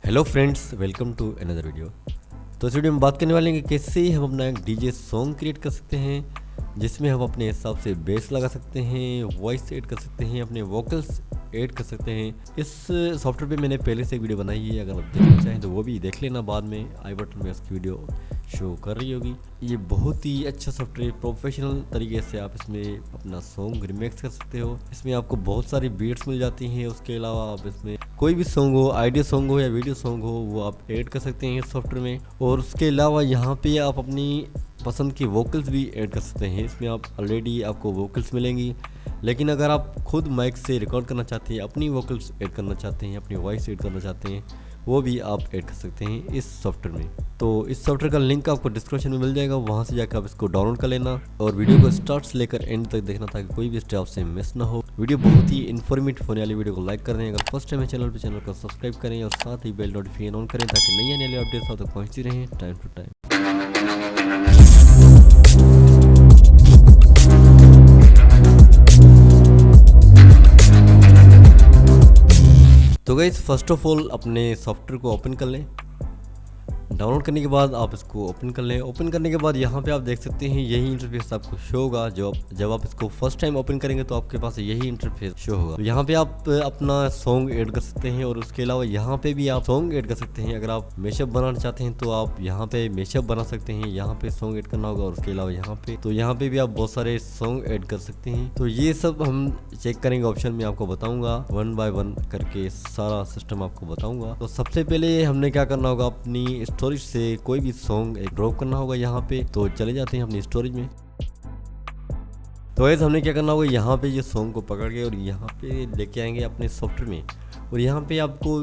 Hello friends, welcome to another video. तो इस video में बात करने वाले हैं कि कैसे हम अपना एक डीजे सॉन्ग क्रिएट कर सकते हैं, जिसमें हम अपने हिसाब से बेस लगा सकते हैं, वॉइस ऐड कर सकते हैं, अपने वोकल्स ऐड कर सकते हैं। इस सॉफ्टवेयर पे मैंने पहले से एक वीडियो बनाई है, अगर आप देखना चाहें तो वो भी देख लेना। बाद में आई बटन में उसकी वीडियो शो कर रही होगी। ये बहुत ही अच्छा सॉफ्टवेयर, प्रोफेशनल तरीके से आप इसमें अपना सॉन्ग रिमिक्स कर सकते हो। इसमें आपको बहुत सारी बीट्स मिल जाती हैं। उसके अलावा आप इसमें कोई भी सॉन्ग हो, ऑडियो सॉन्ग हो या वीडियो सॉन्ग हो, वो आप ऐड कर सकते हैं इस सॉफ्टवेयर में। और उसके अलावा यहाँ पे आप अपनी पसंद की वोकल्स भी ऐड कर सकते हैं। इसमें आप ऑलरेडी आपको वोकल्स मिलेंगी, लेकिन अगर आप खुद माइक से रिकॉर्ड करना चाहते हैं, अपनी वोकल्स ऐड करना चाहते हैं, अपनी वॉइस ऐड करना चाहते हैं, वो भी आप ऐड कर सकते हैं इस सॉफ्टवेयर में। तो इस सॉफ्टवेयर का लिंक आपको डिस्क्रिप्शन में मिल जाएगा, वहाँ से जाकर आप इसको डाउनलोड कर लेना और वीडियो को स्टार्ट से लेकर एंड तक देखना ताकि कोई भी स्टेप आपसे मिस ना हो। वीडियो बहुत ही इन्फॉर्मेटिव होने वाली वीडियो को लाइक करें, अगर फर्स्ट टाइम है चैनल को सब्सक्राइब करें और साथ ही बेल नोटिफिकेशन ऑन करें ताकि नई आने वाली अपडेट्स आप तक पहुँचती रहें टाइम टू टाइम। तो गाइस, फर्स्ट ऑफ ऑल अपने सॉफ्टवेयर को ओपन कर लें। डाउनलोड करने के बाद आप इसको ओपन कर लें। ओपन करने के बाद यहाँ पे आप देख सकते हैं यही इंटरफेस आपको शो होगा। जब आप इसको फर्स्ट टाइम ओपन करेंगे तो आपके पास यही इंटरफेस शो होगा। तो यहाँ पे आप अपना सॉन्ग ऐड कर सकते हैं और उसके अलावा यहाँ पे भी आप सॉन्ग ऐड कर सकते हैं। अगर आप मैशअप बनाना चाहते हैं तो आप यहाँ पे मैशअप बना सकते हैं, यहाँ पे सॉन्ग ऐड करना होगा। और उसके अलावा यहाँ पे भी आप बहुत सारे सॉन्ग ऐड कर सकते हैं। तो ये सब हम चेक करेंगे, ऑप्शन में आपको बताऊंगा, वन बाय वन करके सारा सिस्टम आपको बताऊंगा। तो सबसे पहले हमने क्या करना होगा, अपनी स्टोरेज से कोई भी सॉन्ग एक ड्रॉप करना होगा यहाँ पे। तो चले जाते हैं अपनी स्टोरेज में। तो ऐसे हमने क्या करना होगा, यहाँ पे ये सॉन्ग को पकड़ के और यहाँ पे लेके आएंगे अपने सॉफ्टवेयर में। और यहाँ पे आपको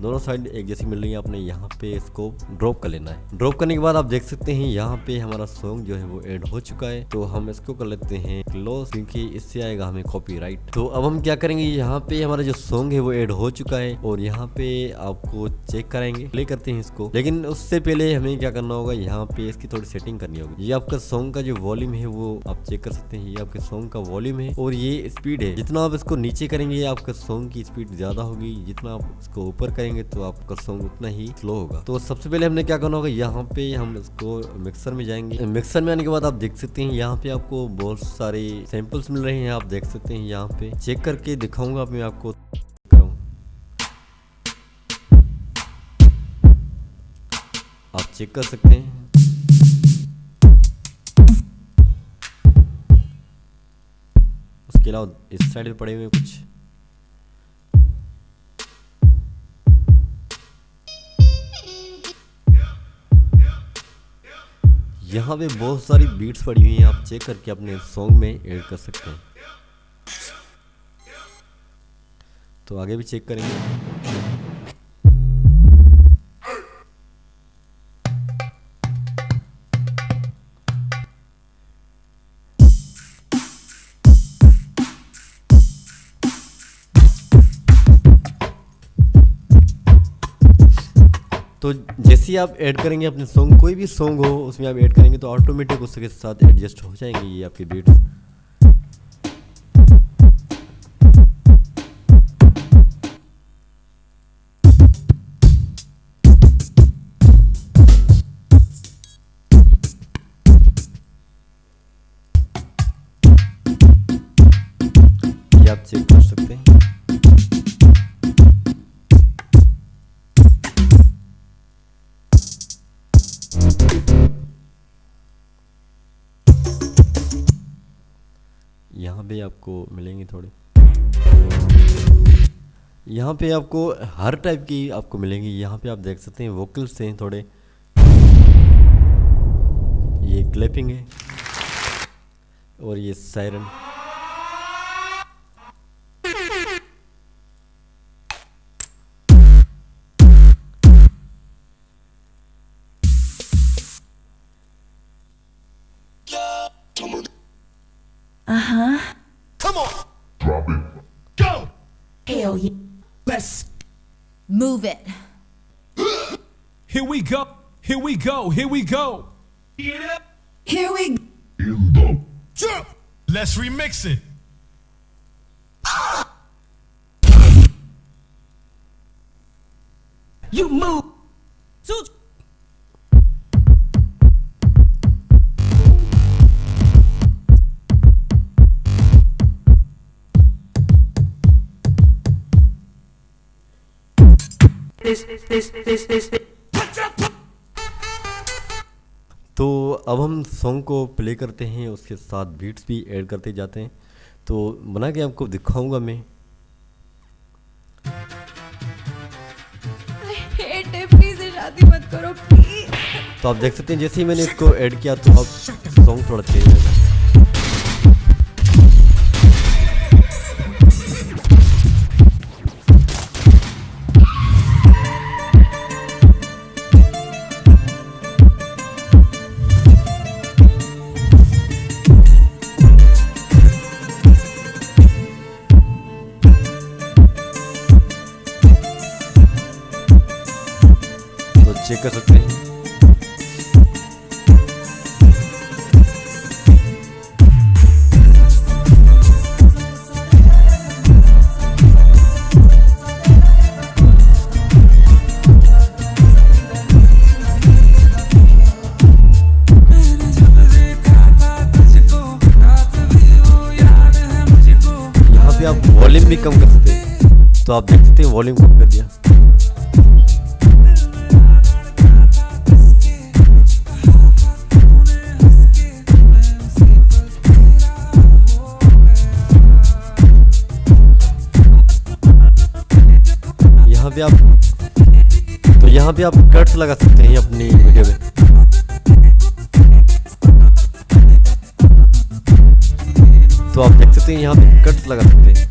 दोनों साइड एक जैसी मिल रही है, आपने यहाँ पे इसको ड्रॉप कर लेना है। ड्रॉप करने के बाद आप देख सकते हैं यहाँ पे हमारा सॉन्ग जो है वो ऐड हो चुका है। तो हम इसको कर लेते हैं क्लोज, क्योंकि इससे आएगा हमें कॉपीराइट। तो अब हम क्या करेंगे, यहाँ पे हमारा जो सॉन्ग है वो ऐड हो चुका है और यहाँ पे आपको चेक कराएंगे, प्ले करते हैं इसको। लेकिन उससे पहले हमें क्या करना होगा, यहाँ पे इसकी थोड़ी सेटिंग करनी होगी। ये आपका सॉन्ग का जो वॉल्यूम है वो आप चेक कर सकते हैं। ये आपके सॉन्ग का वॉल्यूम है और ये स्पीड है। जितना आप इसको नीचे करेंगे आपका सॉन्ग की स्पीड ज्यादा होगी, जितना आप इसको ऊपर करेंगे तो आपका सॉन्ग उतना ही स्लो होगा। तो सबसे पहले हमने क्या करना होगा, यहाँ पे हम इसको मिक्सर में जाएंगे। मिक्सर में आने के बाद आप देख सकते हैं यहाँ पे आपको बहुत सारे सैंपल्स मिल रहे हैं। आप देख सकते हैं यहाँ पे चेक करके दिखाऊंगा मैं आपको। आप चेक कर सकते हैं। उसके अलावा इस साइड पे पड़े हुए कुछ यहाँ पे बहुत सारी बीट्स पड़ी हुई हैं, आप चेक करके अपने सॉन्ग में ऐड कर सकते हैं। तो आगे भी चेक करेंगे। तो जैसे ही आप ऐड करेंगे अपने सॉन्ग, कोई भी सॉन्ग हो उसमें आप ऐड करेंगे तो ऑटोमेटिक उसके साथ एडजस्ट हो जाएंगे ये आपके बीट्स। ये आप चेक कर सकते हैं। यहाँ पे आपको मिलेंगे थोड़े, यहाँ पे आपको हर टाइप की आपको मिलेंगी। यहाँ पे आप देख सकते हैं वोकल्स हैं थोड़े, ये क्लैपिंग है और ये siren. Come on. Drop it. Go. Hell yeah. Let's Move it. Here we go. Here we go. Here we go. Get up. Here we In the jump. Let's remix it. You move. तो अब हम song को play करते हैं, उसके साथ beats भी add करते जाते हैं। तो बना के आपको दिखाऊंगा मैं। प्लीज शादी मत करो प्लीज। तो आप देख सकते हैं जैसे ही मैंने इसको ऐड किया तो अब सॉन्ग थोड़ा तेज है। तो चेक कर सकते हैं। यहाँ पे आप वॉल्यूम भी कम कर सकते हैं। तो आप देख सकते हैं वॉल्यूम कम कर दिया। यहाँ पे आप कट्स लगा सकते हैं अपनी वीडियो में। तो आप देख सकते हैं यहाँ पे कट्स लगा सकते हैं।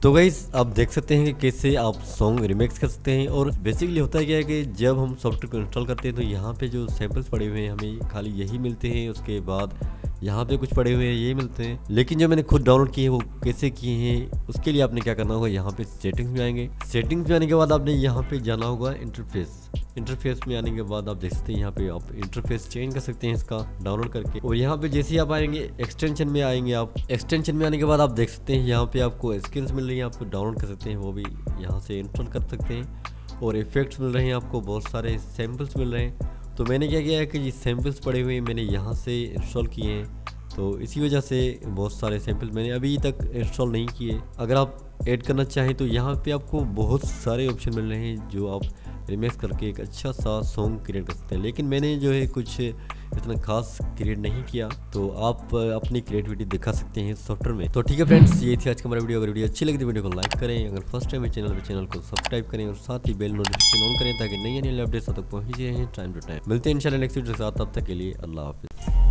तो गाइस आप देख सकते हैं कि कैसे आप सॉन्ग रिमिक्स कर सकते हैं। और बेसिकली होता है क्या है कि जब हम सॉफ्टवेयर को इंस्टॉल करते हैं तो यहाँ पे जो सैंपल्स पड़े हुए हैं हमें खाली यही मिलते हैं, उसके बाद यहाँ पे कुछ पड़े हुए हैं ये मिलते हैं। लेकिन जो मैंने खुद डाउनलोड किए हैं वो कैसे किए हैं उसके लिए आपने क्या करना होगा, यहाँ पे सेटिंग्स में आएंगे। सेटिंग्स में आने के बाद आपने यहाँ पे जाना होगा इंटरफेस में आने के बाद आप देख सकते हैं यहाँ पे आप इंटरफेस चेंज कर सकते हैं इसका डाउनलोड करके। और यहाँ पे जैसे ही आप आएंगे एक्सटेंशन में आएंगे, आप एक्सटेंशन में आने के बाद आप देख सकते हैं यहाँ पे आपको स्किल्स मिल रही है, आप डाउनलोड कर सकते हैं, वो भी यहाँ से इंस्टॉल कर सकते हैं। और इफेक्ट्स मिल रहे हैं, आपको बहुत सारे सैम्पल्स मिल रहे हैं। तो मैंने क्या किया है कि ये सैम्पल्स पड़े हुए हैं मैंने यहाँ से इंस्टॉल किए हैं, तो इसी वजह से बहुत सारे सैंपल मैंने अभी तक इंस्टॉल नहीं किए। अगर आप ऐड करना चाहें तो यहाँ पे आपको बहुत सारे ऑप्शन मिल रहे हैं जो आप रिमिक्स करके एक अच्छा सा सॉन्ग क्रिएट कर सकते हैं। लेकिन मैंने जो है कुछ इतना खास क्रिएट नहीं किया, तो आप अपनी क्रिएटिविटी दिखा सकते हैं सॉफ्टवेयर में। तो ठीक है फ्रेंड्स, ये थी आज का हमारा वीडियो। अगर वीडियो अच्छी लगी तो वीडियो को लाइक करें, अगर फर्स्ट टाइम है चैनल को सब्सक्राइब करें और साथ ही बेल नोटिफिकेशन ऑन करें ताकि नई अपडेट्स तक पहुँच जाए टाइम टू टाइम। मिलते हैं इंशाल्लाह नेक्स्ट वीडियो के साथ, तब तक के लिए अल्लाह हाफिज़।